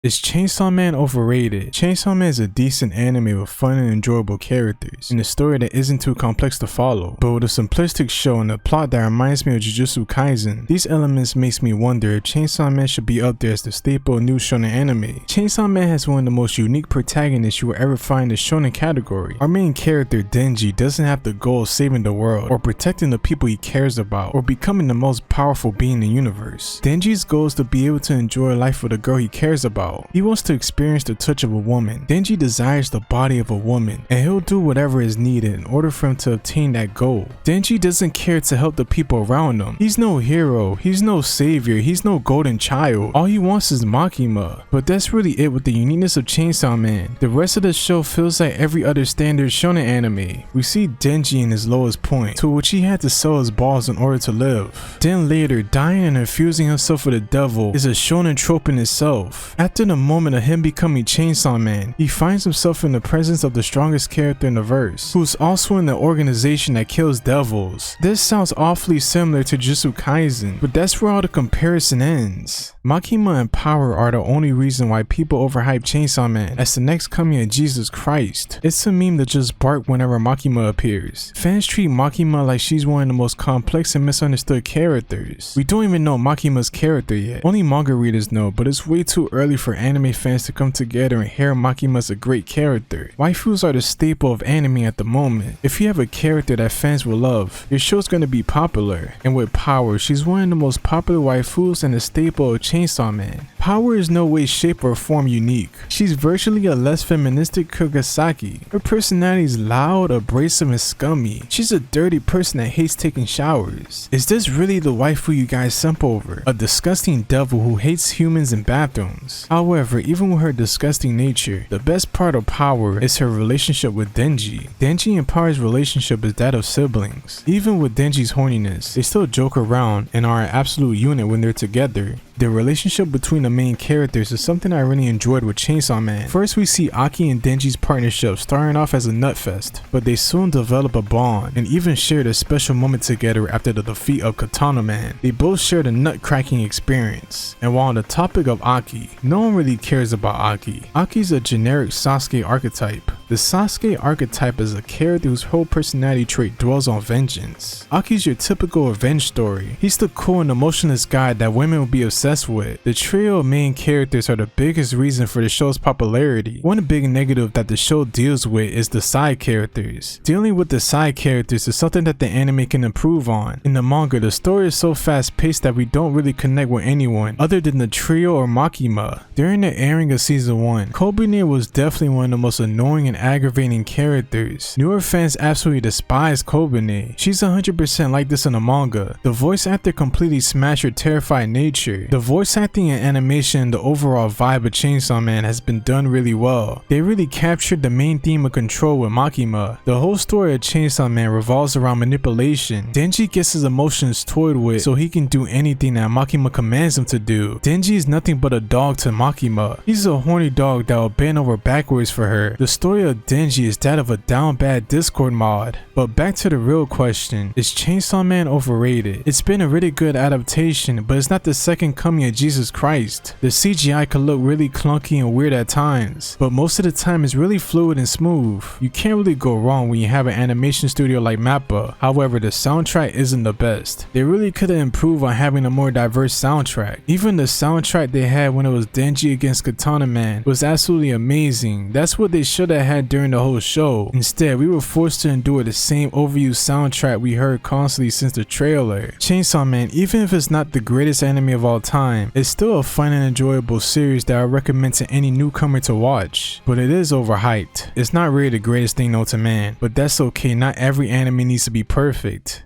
Is Chainsaw Man overrated? Chainsaw Man is a decent anime with fun and enjoyable characters, and a story that isn't too complex to follow, but with a simplistic show and a plot that reminds me of Jujutsu Kaisen. These elements makes me wonder if Chainsaw Man should be up there as the staple of new shonen anime. Chainsaw Man has one of the most unique protagonists you will ever find in the shonen category. Our main character, Denji, doesn't have the goal of saving the world, or protecting the people he cares about, or becoming the most powerful being in the universe. Denji's goal is to be able to enjoy life with a girl he cares about. He wants to experience the touch of a woman. Denji desires the body of a woman, and he'll do whatever is needed in order for him to obtain that goal. Denji doesn't care to help the people around him. He's no hero, he's no savior, he's no golden child. All he wants is Makima. But that's really it with the uniqueness of Chainsaw Man. The rest of the show feels like every other standard shonen anime. We see Denji in his lowest point, to which he had to sell his balls in order to live. Then later, dying and infusing himself with the devil is a shonen trope in itself. After the moment of him becoming Chainsaw Man, he finds himself in the presence of the strongest character in the verse, who's also in the organization that kills devils. This sounds awfully similar to Jujutsu Kaisen, but that's where all the comparison ends. Makima and power are the only reason why people overhype Chainsaw Man as the next coming of Jesus Christ. It's a meme that just bark whenever Makima appears. Fans treat Makima like she's one of the most complex and misunderstood characters. We don't even know Makima's character yet. Only manga readers know, but it's way too early for anime fans to come together and hear Makima's a great character. Waifus are the staple of anime at the moment. If you have a character that fans will love, your show's gonna be popular. And with Power, she's one of the most popular waifus and a staple of Chainsaw Man. Power is no way, shape, or form unique. She's virtually a less feministic Kugasaki. Her personality is loud, abrasive, and scummy. She's a dirty person that hates taking showers. Is this really the waifu you guys simp over? A disgusting devil who hates humans in bathrooms. However, even with her disgusting nature, the best part of Power is her relationship with Denji. Denji and Power's relationship is that of siblings. Even with Denji's horniness, they still joke around and are an absolute unit when they're together. The relationship between the main characters is something I really enjoyed with Chainsaw Man. First, we see Aki and Denji's partnership starting off as a nutfest, but they soon develop a bond and even shared a special moment together after the defeat of Katana Man. They both shared a nut-cracking experience. And while on the topic of Aki, no one really cares about Aki. Aki's a generic Sasuke archetype. The Sasuke archetype is a character whose whole personality trait dwells on vengeance. Aki's your typical revenge story. He's the cool and emotionless guy that women will be obsessed with. The trio of main characters are the biggest reason for the show's popularity. One big negative that the show deals with is the side characters. Dealing with the side characters is something that the anime can improve on. In the manga, the story is so fast paced that we don't really connect with anyone other than the trio or Makima. During the airing of season 1, Kobune was definitely one of the most annoying and aggravating characters. Newer fans absolutely despise Kobune. She's 100% like this in the manga. The voice actor completely smashed her terrified nature. The voice acting and animation and the overall vibe of Chainsaw Man has been done really well. They really captured the main theme of control with Makima. The whole story of Chainsaw Man revolves around manipulation. Denji gets his emotions toyed with so he can do anything that Makima commands him to do. Denji is nothing but a dog to Makima. He's a horny dog that will bend over backwards for her. The story of Denji is that of a down bad Discord mod. But back to the real question, is Chainsaw Man overrated? It's been a really good adaptation, but it's not the second coming of Jesus Christ. The CGI can look really clunky and weird at times, but most of the time it's really fluid and smooth. You can't really go wrong when you have an animation studio like MAPPA. However, the soundtrack isn't the best. They really could have improved on having a more diverse soundtrack. Even the soundtrack they had when it was Denji against Katana Man was absolutely amazing. That's what they should have had during the whole show. Instead, we were forced to endure the same overused soundtrack we heard constantly since the trailer. Chainsaw Man, even if it's not the greatest anime of all time, it's still a fun and enjoyable series that I recommend to any newcomer to watch. But it is overhyped. It's not really the greatest thing known to man, but that's okay, not every anime needs to be perfect.